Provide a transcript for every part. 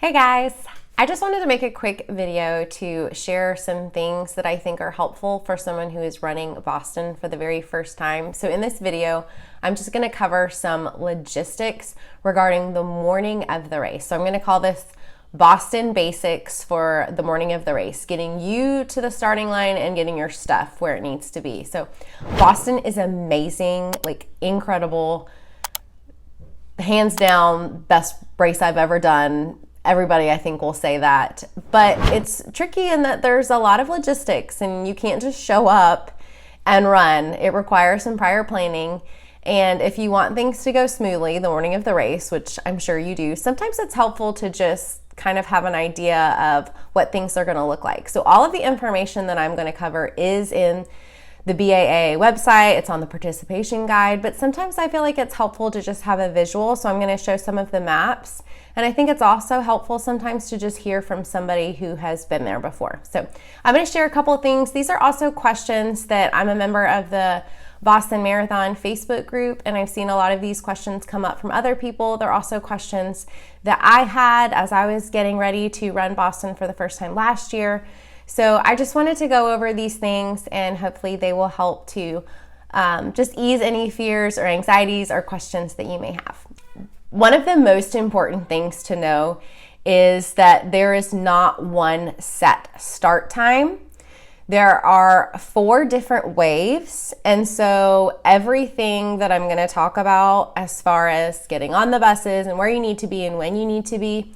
Hey guys, I just wanted to make a quick video to share some things that I think are helpful for someone who is running Boston for the very first time. So in this video, I'm just going to cover some logistics regarding the morning of the race. So I'm going to call this Boston Basics for the morning of the race, getting you to the starting line and getting your stuff where it needs to be. So Boston is amazing, like incredible, hands down, best race I've ever done. Everybody, I think, will say that. But it's tricky in that there's a lot of logistics and you can't just show up and run. It requires some prior planning. And if you want things to go smoothly the morning of the race, which I'm sure you do, sometimes it's helpful to just kind of have an idea of what things are going to look like. So all of the information that I'm going to cover is in the BAA website, it's on the participation guide, but sometimes I feel like it's helpful to just have a visual. So I'm going to show some of the maps. And I think it's also helpful sometimes to just hear from somebody who has been there before. So I'm going to share a couple of things. These are also questions that I'm a member of the Boston Marathon Facebook group, and I've seen a lot of these questions come up from other people. They're also questions that I had as I was getting ready to run Boston for the first time last year. So I just wanted to go over these things and hopefully they will help to just ease any fears or anxieties or questions that you may have. One of the most important things to know is that there is not one set start time. There are 4 different waves, and so everything that I'm going to talk about as far as getting on the buses and where you need to be and when you need to be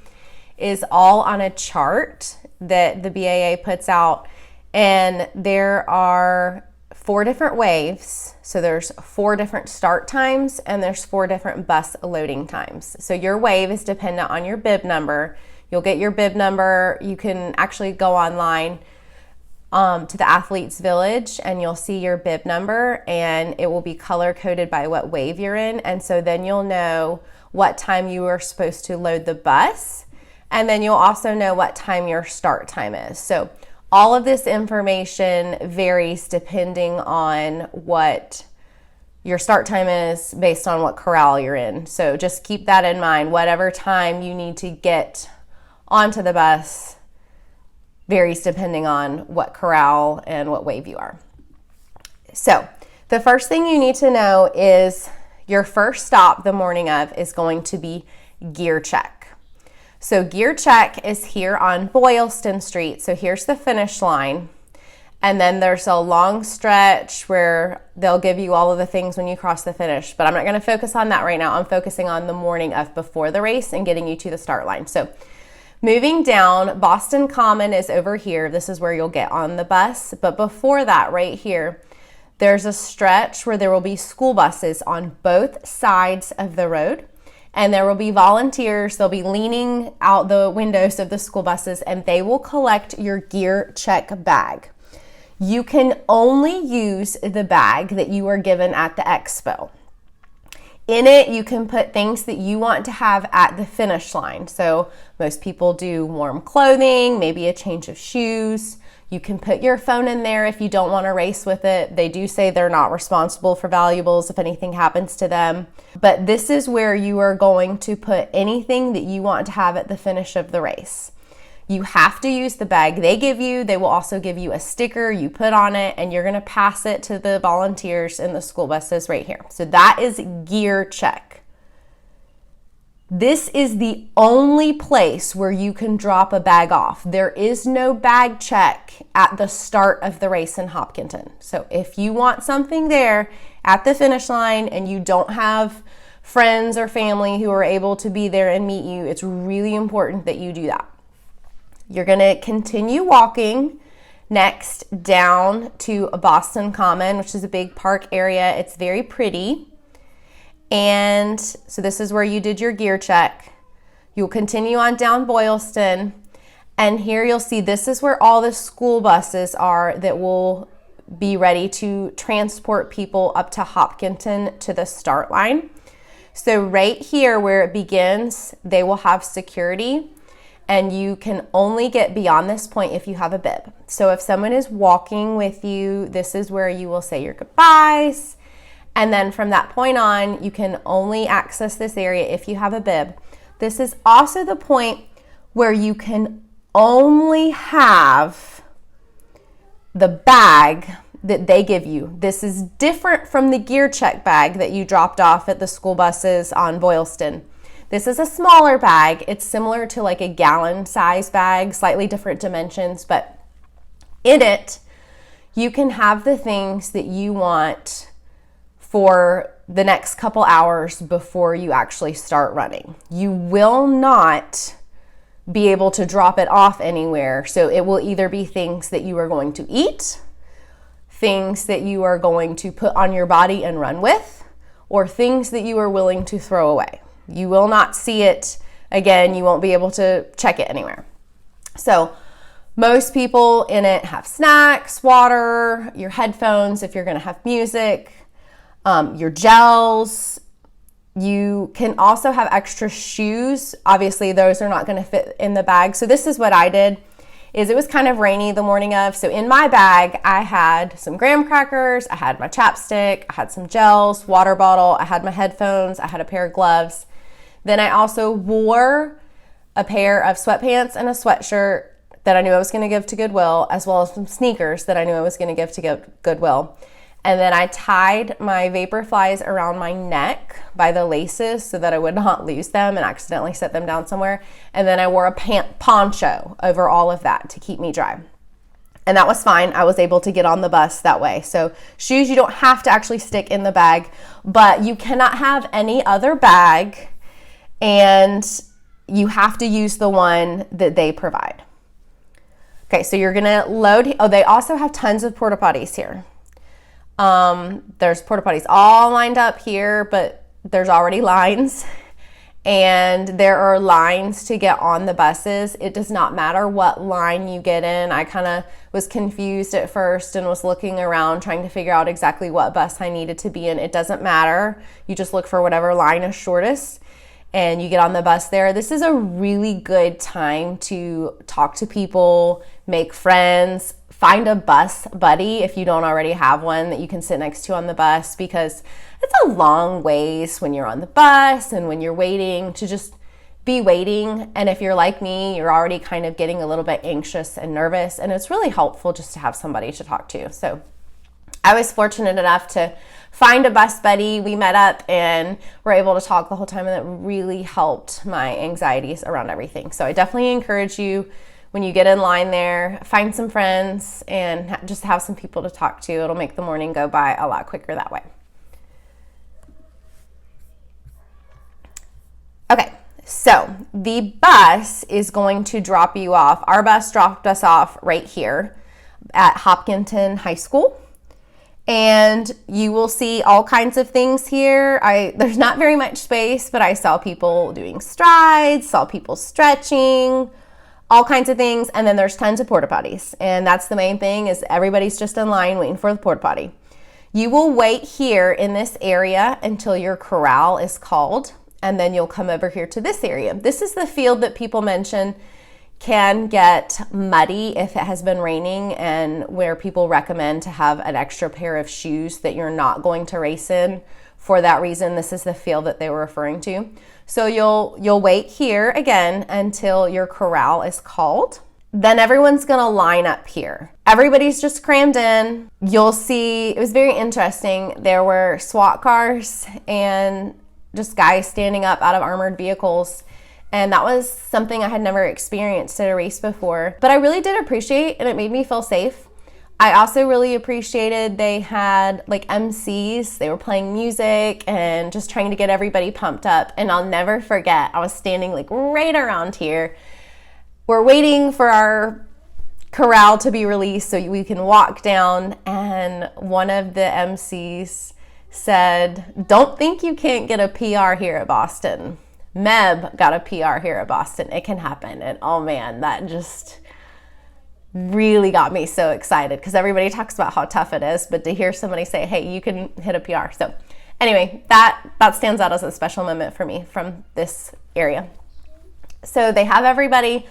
is all on a chart that the BAA puts out, and there are 4 different waves. So there's 4 different start times and there's 4 different bus loading times. So your wave is dependent on your bib number. You'll get your bib number. You can actually go online to the Athletes Village and you'll see your bib number, and it will be color coded by what wave you're in. And so then you'll know what time you are supposed to load the bus. And then you'll also know what time your start time is. So all of this information varies depending on what your start time is based on what corral you're in. So just keep that in mind. Whatever time you need to get onto the bus varies depending on what corral and what wave you are. So the first thing you need to know is your first stop the morning of is going to be gear check. So gear check is here on Boylston Street. So here's the finish line. And then there's a long stretch where they'll give you all of the things when you cross the finish. But I'm not going to focus on that right now. I'm focusing on the morning of before the race and getting you to the start line. So moving down, Boston Common is over here. This is where you'll get on the bus. But before that, right here, there's a stretch where there will be school buses on both sides of the road. And there will be volunteers. They'll be leaning out the windows of the school buses and they will collect your gear check bag. You can only use the bag that you are given at the expo. In it, you can put things that you want to have at the finish line. So most people do warm clothing, maybe a change of shoes. You can put your phone in there if you don't want to race with it. They do say they're not responsible for valuables if anything happens to them. But this is where you are going to put anything that you want to have at the finish of the race. You have to use the bag they give you. They will also give you a sticker you put on it, and you're going to pass it to the volunteers in the school buses right here. So that is gear check. This is the only place where you can drop a bag off. There is no bag check at the start of the race in Hopkinton. So if you want something there at the finish line and you don't have friends or family who are able to be there and meet you, it's really important that you do that. You're going to continue walking next down to Boston Common, which is a big park area. It's very pretty. And so this is where you did your gear check. You'll continue on down Boylston. And here you'll see this is where all the school buses are that will be ready to transport people up to Hopkinton to the start line. So right here where it begins, they will have security. And you can only get beyond this point if you have a bib. So if someone is walking with you, this is where you will say your goodbyes. And then from that point on, you can only access this area if you have a bib. This is also the point where you can only have the bag that they give you. This is different from the gear check bag that you dropped off at the school buses on Boylston. This is a smaller bag. It's similar to like a gallon size bag, slightly different dimensions, but in it, you can have the things that you want for the next couple hours before you actually start running. You will not be able to drop it off anywhere. So it will either be things that you are going to eat, things that you are going to put on your body and run with, or things that you are willing to throw away. You will not see it again. You won't be able to check it anywhere. So most people in it have snacks, water, your headphones if you're going to have music, your gels. You can also have extra shoes. Obviously, those are not going to fit in the bag. So this is what I did. Is it was kind of rainy the morning of. So in my bag, I had some graham crackers, I had my chapstick, I had some gels, water bottle, I had my headphones, I had a pair of gloves. Then I also wore a pair of sweatpants and a sweatshirt that I knew I was going to give to Goodwill, as well as some sneakers that I knew I was going to give to Goodwill. And then I tied my vapor flies around my neck by the laces so that I would not lose them and accidentally set them down somewhere. And then I wore a poncho over all of that to keep me dry. And that was fine. I was able to get on the bus that way. So shoes you don't have to actually stick in the bag, but you cannot have any other bag, and you have to use the one that they provide. Okay, so you're gonna load. Oh, they also have tons of porta potties here. There's porta potties all lined up here, but there's already lines, and there are lines to get on the buses. It does not matter what line you get in. I kind of was confused at first and was looking around trying to figure out exactly what bus I needed to be in. It doesn't matter. You just look for whatever line is shortest and you get on the bus there. This is a really good time to talk to people, make friends, find a bus buddy if you don't already have one that you can sit next to on the bus, because it's a long ways when you're on the bus and when you're waiting to just be waiting. And if you're like me, you're already kind of getting a little bit anxious and nervous, and it's really helpful just to have somebody to talk to. So I was fortunate enough to find a bus buddy. We met up and were able to talk the whole time, and that really helped my anxieties around everything. So I definitely encourage you, when you get in line there, find some friends and just have some people to talk to. It'll make the morning go by a lot quicker that way. Okay, so the bus is going to drop you off. Our bus dropped us off right here at Hopkinton High School. And you will see all kinds of things here. There's not very much space, but I saw people doing strides, saw people stretching, all kinds of things. And then there's tons of porta potties. And that's the main thing, is everybody's just in line waiting for the porta potty. You will wait here in this area until your corral is called, and then you'll come over here to this area. This is the field that people mention can get muddy if it has been raining, and where people recommend to have an extra pair of shoes that you're not going to race in. For that reason, this is the field that they were referring to. So you'll wait here again until your corral is called. Then everyone's gonna line up here. Everybody's just crammed in. You'll see, it was very interesting. There were SWAT cars and just guys standing up out of armored vehicles. And that was something I had never experienced at a race before. But I really did appreciate, and it made me feel safe. I also really appreciated they had like MCs. They were playing music and just trying to get everybody pumped up. And I'll never forget, I was standing like right around here. We're waiting for our corral to be released so we can walk down. And one of the MCs said, "Don't think you can't get a PR here at Boston. Meb got a PR here at Boston. It can happen." And oh man, that just really got me so excited, because everybody talks about how tough it is, but to hear somebody say, "Hey, you can hit a PR." So anyway, that stands out as a special moment for me from this area. So they have everybody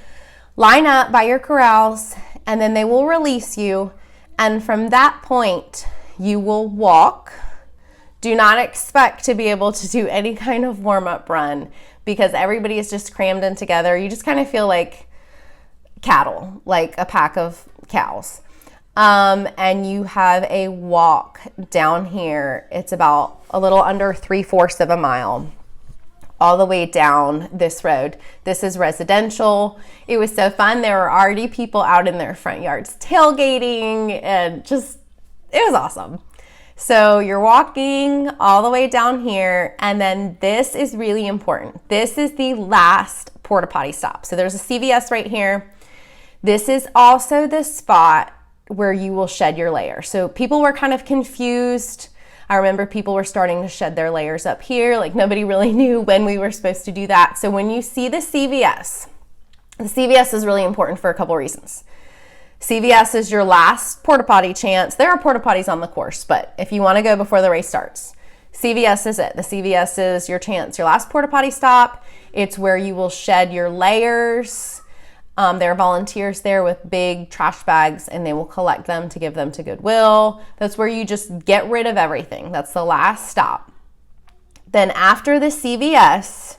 line up by your corrals, and then they will release you. And from that point, you will walk. Do not expect to be able to do any kind of warm-up run, because everybody is just crammed in together. You just kind of feel like cattle, like a pack of cows. And you have a walk down here. It's about a little under 3/4 of a mile all the way down this road. This is residential. It was so fun. There were already people out in their front yards tailgating, and just, it was awesome. So you're walking all the way down here, and then this is really important. This is the last porta potty stop. So there's a CVS right here. This is also the spot where you will shed your layer. So people were kind of confused. I remember people were starting to shed their layers up here. Like nobody really knew when we were supposed to do that. So when you see the CVS is really important for a couple reasons. CVS is your last porta potty chance. There are porta potties on the course, but if you want to go before the race starts, CVS is it. The CVS is your chance, your last porta potty stop. It's where you will shed your layers. There are volunteers there with big trash bags, and they will collect them to give them to Goodwill. That's where you just get rid of everything. That's the last stop. Then after the CVS,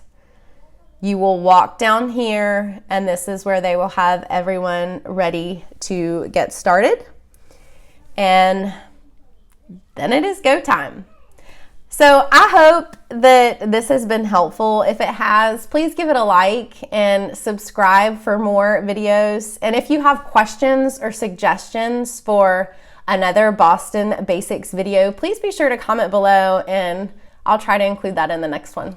you will walk down here, and this is where they will have everyone ready to get started. And then it is go time. So I hope that this has been helpful. If it has, please give it a like and subscribe for more videos. And if you have questions or suggestions for another Boston Basics video, please be sure to comment below, and I'll try to include that in the next one.